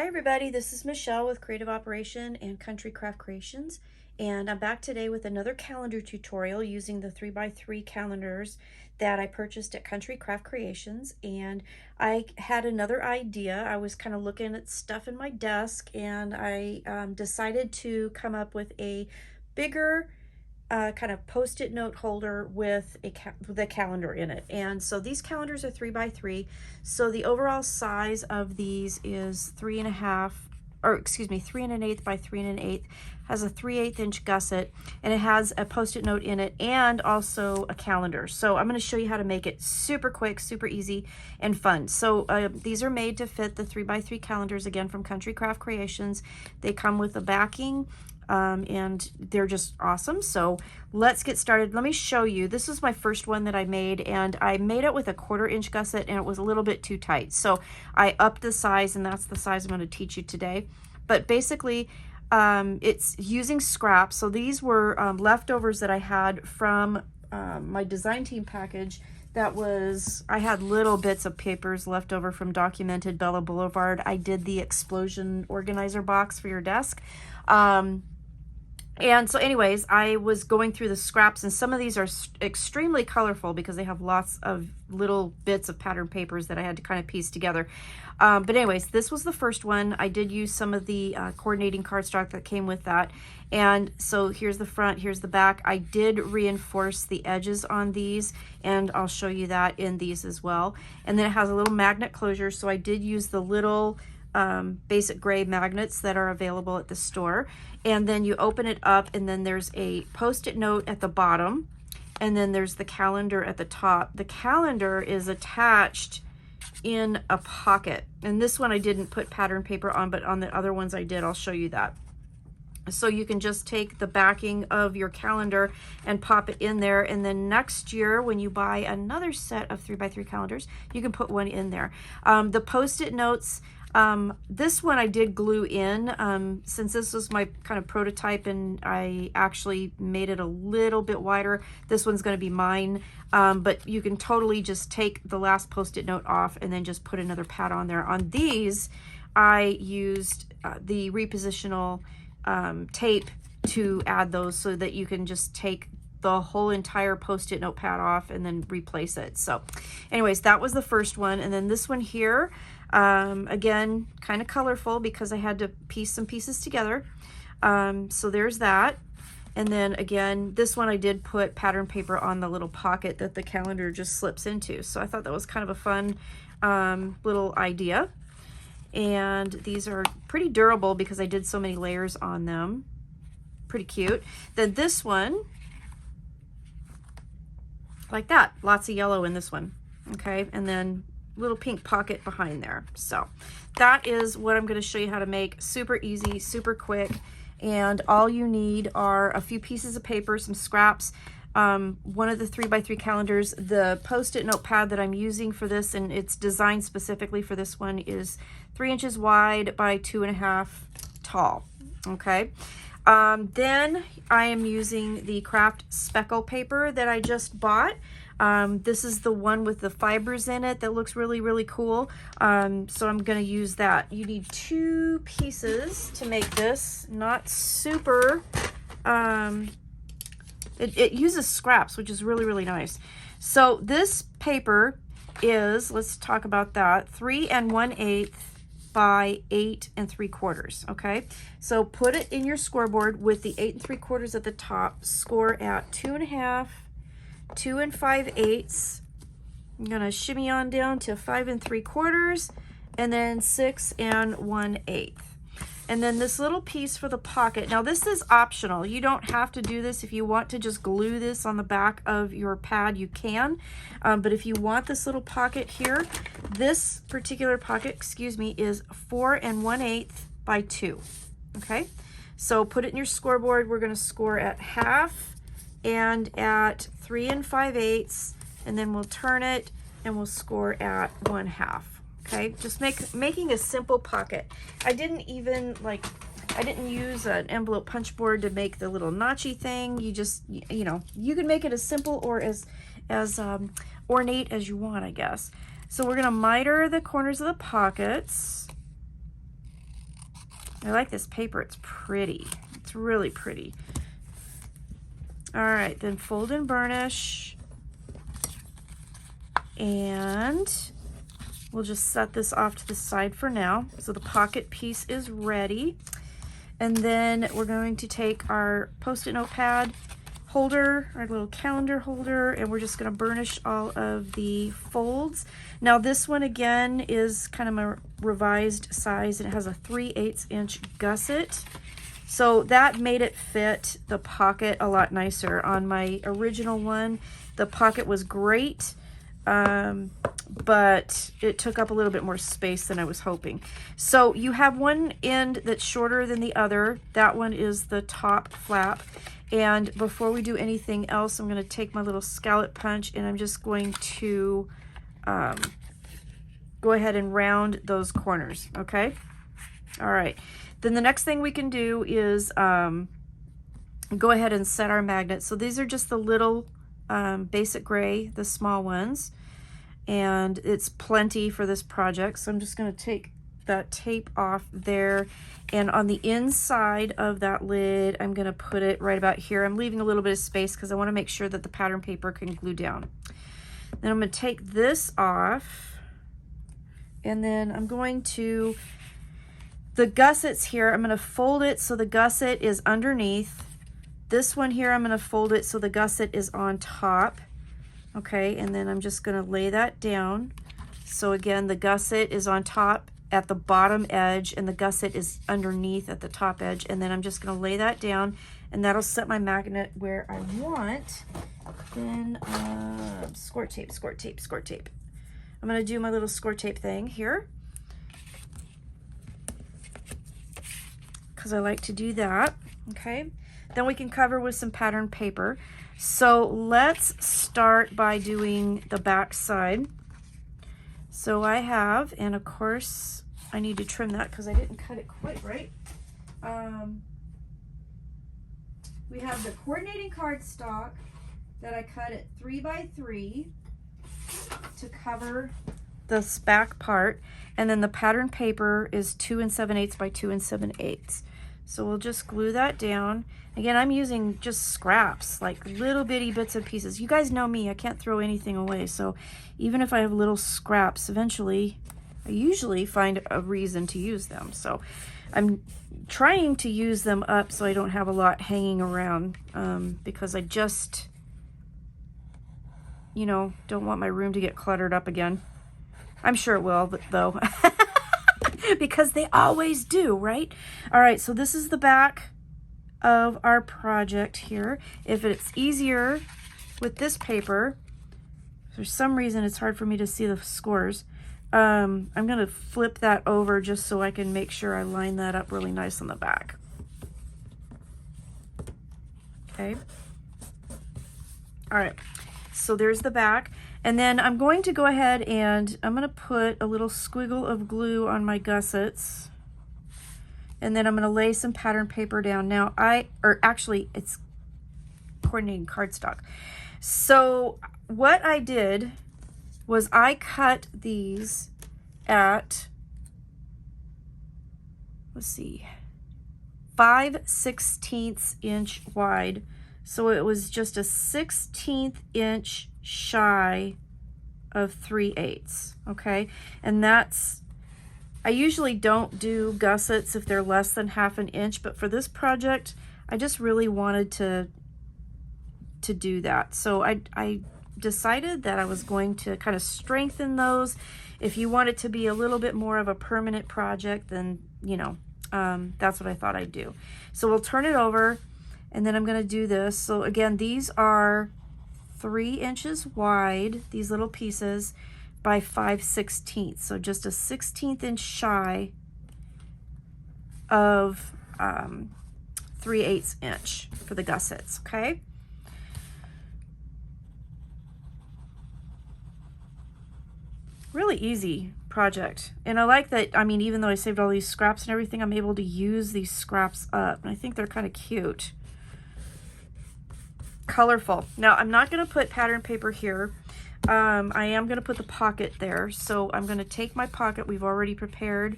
Hi everybody, this is Michelle with Creative Operation and Country Craft Creations, and I'm back today with another calendar tutorial using the 3x3 calendars that I purchased at Country Craft Creations. And I had another idea. I was kind of looking at stuff in my desk, and I decided to come up with a bigger kind of post-it note holder with a calendar in it. And so these calendars are 3x3, so the overall size of these is 3.5, or excuse me, 3 1/8 by 3 1/8, has a 3/8 inch gusset, and it has a post-it note in it and also a calendar. So I'm going to show you how to make it super quick, super easy, and fun. So these are made to fit the 3x3 calendars, again, from Country Craft Creations. They come with a backing, and they're just awesome. So let's get started. Let me show you. This is my first one that I made, and I made it with a 1/4 inch gusset, and it was a little bit too tight. So I upped the size, and that's the size I'm going to teach you today. But basically, it's using scraps. So these were leftovers that I had from my design team package. That was, I had little bits of papers left over from Documented Bella Boulevard. I did the explosion organizer box for your desk. And so anyways, I was going through the scraps, and some of these are extremely colorful because they have lots of little bits of pattern papers that I had to kind of piece together. But anyways, this was the first one. I did use some of the coordinating cardstock that came with that. And so here's the front, here's the back. I did reinforce the edges on these, and I'll show you that in these as well. And then it has a little magnet closure, so I did use the little basic gray magnets that are available at the store. And then you open it up, and then there's a post-it note at the bottom, and then there's the calendar at the top. The calendar is attached in a pocket, and this one I didn't put pattern paper on, but on the other ones I did. I'll show you that. So you can just take the backing of your calendar and pop it in there, and then next year when you buy another set of 3x3 calendars, you can put one in there. The post-it notes, this one I did glue in, since this was my kind of prototype, and I actually made it a little bit wider. This one's going to be mine, but you can totally just take the last post-it note off and then just put another pad on there. On these, I used the repositional tape to add those, so that you can just take the whole entire post-it note pad off and then replace it. So anyways, that was the first one. And then this one here, again, kind of colorful because I had to piece some pieces together. So there's that. And then again, this one I did put pattern paper on the little pocket that the calendar just slips into. So I thought that was kind of a fun little idea. And these are pretty durable because I did so many layers on them. Pretty cute. Then this one, like that, lots of yellow in this one. Okay, and then little pink pocket behind there. So that is what I'm going to show you how to make. Super easy, super quick, and all you need are a few pieces of paper, some scraps, one of the 3x3 calendars. The post-it note pad that I'm using for this, and it's designed specifically for this one, is 3 inches wide by 2.5 tall. Okay. Then I am using the craft speckle paper that I just bought. This is the one with the fibers in it that looks really, really cool. So I'm going to use that. You need 2 pieces to make this. Not super, it uses scraps, which is really, really nice. So this paper is, let's talk about that, 3 1/8 by 8 3/4. Okay, so put it in your scoreboard with the 8 3/4 at the top. Score at 2.5, 2 5/8. I'm gonna shimmy on down to 5 3/4, and then 6 1/8. And then this little piece for the pocket. Now this is optional. You don't have to do this. If you want to just glue this on the back of your pad, you can. But if you want this little pocket here, this particular pocket, excuse me, is 4 1/8 by 2. Okay, so put it in your scoreboard. We're going to score at half and at 3 5/8, and then we'll turn it and we'll score at 1/2. Okay, just making a simple pocket. I didn't even I didn't use an envelope punch board to make the little notchy thing. You just, you know, you can make it as simple or as ornate as you want, I guess. So we're gonna miter the corners of the pockets. I like this paper. It's pretty. It's really pretty. All right, then fold and burnish. And we'll just set this off to the side for now. So the pocket piece is ready. And then we're going to take our Post-it notepad holder, our little calendar holder, and we're just going to burnish all of the folds. Now this one again is kind of a revised size, and it has a 3/8 inch gusset. So that made it fit the pocket a lot nicer. On my original one, the pocket was great, but it took up a little bit more space than I was hoping. So you have one end that's shorter than the other. That one is the top flap. And before we do anything else, I'm going to take my little scallop punch and I'm just going to go ahead and round those corners, okay? All right. Then the next thing we can do is go ahead and set our magnets. So these are just the little basic gray, the small ones. And it's plenty for this project. So I'm just going to take that tape off there. And on the inside of that lid, I'm going to put it right about here. I'm leaving a little bit of space because I want to make sure that the pattern paper can glue down. Then I'm going to take this off. And then I'm going to, the gussets here, I'm going to fold it so the gusset is underneath. This one here, I'm going to fold it so the gusset is on top. Okay, and then I'm just going to lay that down. So again, the gusset is on top at the bottom edge and the gusset is underneath at the top edge. And then I'm just going to lay that down and that'll set my magnet where I want. Then score tape, score tape, score tape. I'm going to do my little score tape thing here because I like to do that. Okay, then we can cover with some pattern paper. So let's start by doing the back side. So I have, and of course I need to trim that because I didn't cut it quite right. We have the coordinating cardstock that I cut at 3 by 3 to cover this back part, and then the pattern paper is 2 7/8 by 2 7/8. So we'll just glue that down. Again, I'm using just scraps, like little bitty bits and pieces. You guys know me, I can't throw anything away. So even if I have little scraps, eventually I usually find a reason to use them. So I'm trying to use them up so I don't have a lot hanging around because I just, you know, don't want my room to get cluttered up again. I'm sure it will, but though. Because they always do, right? All right, so this is the back of our project here. If it's easier with this paper, for some reason it's hard for me to see the scores, I'm going to flip that over just so I can make sure I line that up really nice on the back. Okay. All right, so there's the back. And then I'm going to go ahead and I'm going to put a little squiggle of glue on my gussets. And then I'm going to lay some pattern paper down. Now actually it's coordinating cardstock. So what I did was I cut these at, let's see, 5/16 inch wide. So it was just a 1/16 inch shy of 3/8, okay? And that's, I usually don't do gussets if they're less than 1/2 inch, but for this project, I just really wanted to do that. So I decided that I was going to kind of strengthen those. If you want it to be a little bit more of a permanent project, then, you know, that's what I thought I'd do. So we'll turn it over, and then I'm going to do this. So again, these are 3 inches wide, these little pieces, by 5/16. So just a 1/16 inch shy of 3/8 inch for the gussets, okay? Really easy project. And I like that, I mean, even though I saved all these scraps and everything, I'm able to use these scraps up. And I think they're kind of cute. Colorful. Now, I'm not going to put pattern paper here. I am going to put the pocket there. So I'm going to take my pocket we've already prepared,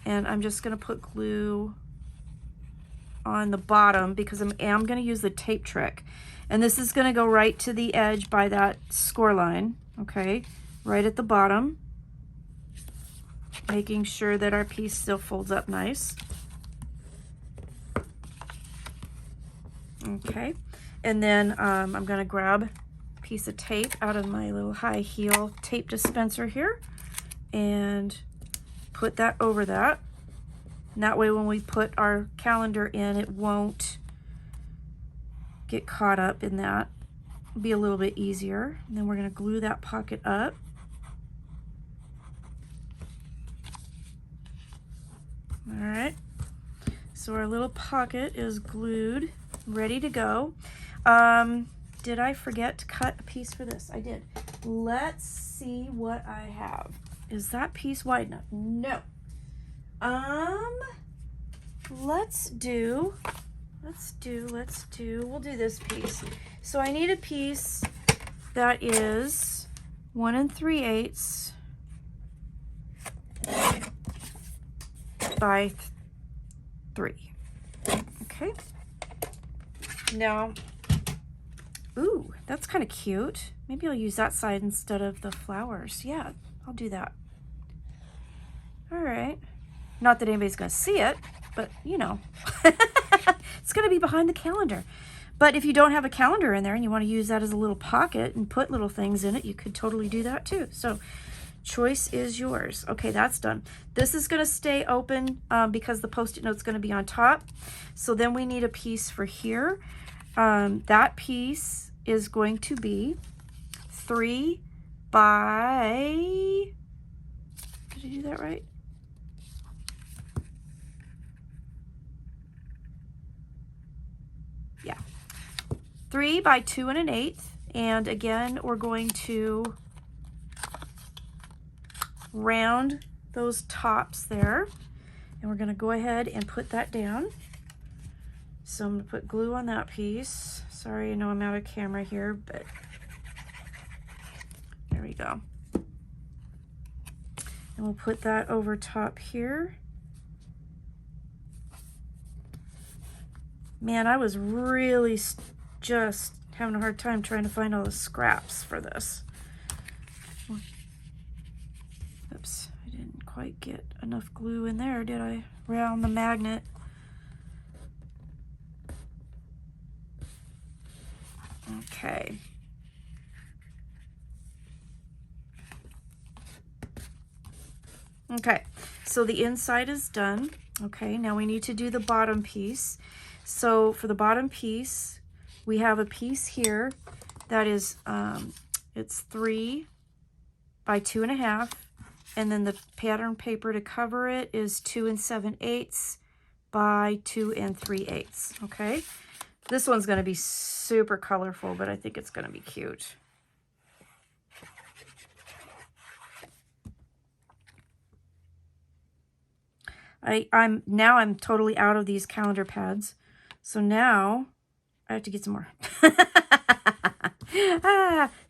and I'm just going to put glue on the bottom because I am going to use the tape trick. And this is going to go right to the edge by that score line, okay? Right at the bottom. Making sure that our piece still folds up nice. Okay, and then I'm going to grab a piece of tape out of my little high heel tape dispenser here and put that over that. And that way when we put our calendar in, it won't get caught up in that. It'll be a little bit easier. And then we're going to glue that pocket up. All right, so our little pocket is glued, ready to go. Did I forget to cut a piece for this? I did. Let's see what I have. Is that piece wide enough? No. Let's do, we'll do this piece. So I need a piece that is 1 3/8 by 3. Okay. Now, ooh, that's kind of cute. Maybe I'll use that side instead of the flowers. Yeah, I'll do that. All right. Not that anybody's going to see it, but you know, it's going to be behind the calendar. But if you don't have a calendar in there and you want to use that as a little pocket and put little things in it, you could totally do that too. So choice is yours. Okay, that's done. This is going to stay open because the Post-it note's going to be on top. So then we need a piece for here. That piece is going to be 3 by, did I do that right? Yeah, 3 by 2 1/8. And again, we're going to round those tops there, and we're going to go ahead and put that down. So I'm going to put glue on that piece. Sorry, I know I'm out of camera here, but there we go. And we'll put that over top here. Man, I was really just having a hard time trying to find all the scraps for this. Oops, I didn't quite get enough glue in there, did I? Around the magnet. Okay. Okay, so the inside is done. Okay, now we need to do the bottom piece. So for the bottom piece, we have a piece here that is, it's 3 by 2 1/2. And then the pattern paper to cover it is 2 7/8 by 2 3/8. Okay, this one's going to be super colorful, but I think it's going to be cute. I'm totally out of these calendar pads, so now I have to get some more.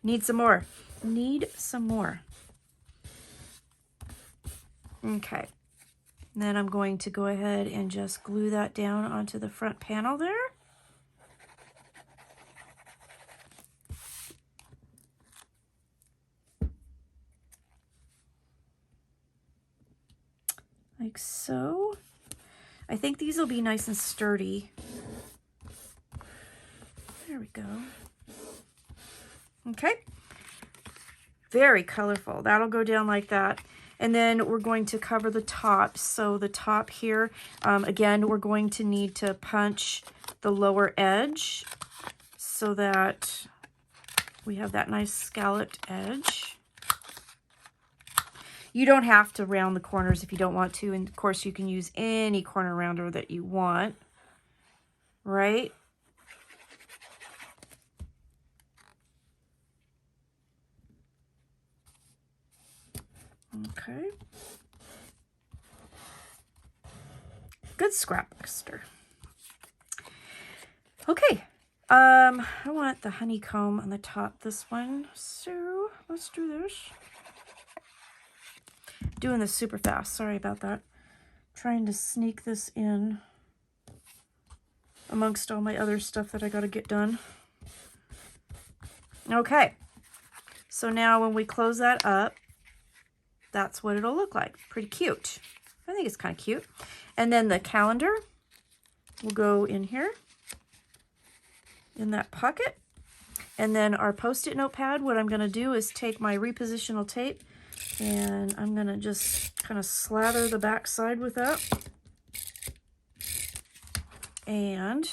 Need some more. Need some more. Okay, and then I'm going to go ahead and just glue that down onto the front panel there. Like so. I think these will be nice and sturdy. There we go. Okay. Very colorful. That'll go down like that. And then we're going to cover the top. So the top here, again, we're going to need to punch the lower edge so that we have that nice scalloped edge. You don't have to round the corners if you don't want to. And of course, you can use any corner rounder that you want, right? Okay. Good scrap buster. Okay. I want the honeycomb on the top, this one. So let's do this. Doing this super fast. Sorry about that. Trying to sneak this in. amongst all my other stuff that I got to get done. Okay, so now when we close that up, that's what it'll look like. Pretty cute. I think it's kind of cute. And then the calendar will go in here, in that pocket. And then our Post-it notepad, what I'm going to do is take my repositional tape and I'm going to just kind of slather the back side with that. And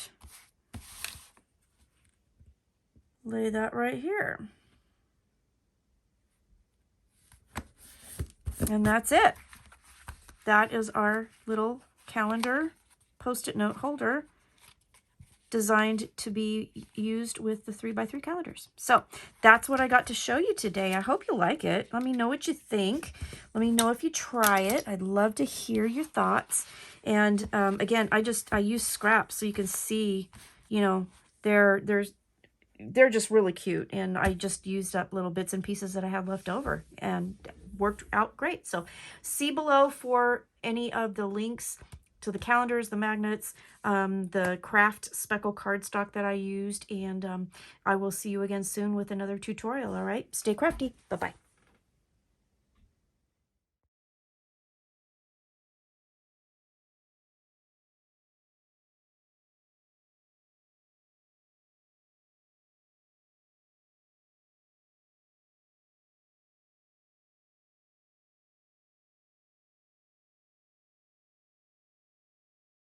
lay that right here. And that's it. That is our little calendar Post-it note holder designed to be used with the 3x3 calendars. So that's what I got to show you today. I hope you like it. Let me know what you think. Let me know if you try it. I'd love to hear your thoughts. And again, I use scraps so you can see, you know, they're just really cute. And I just used up little bits and pieces that I had left over and worked out great. So see below for any of the links to the calendars, the magnets, the craft speckle cardstock that I used. And I will see you again soon with another tutorial. All right, stay crafty. Bye-bye.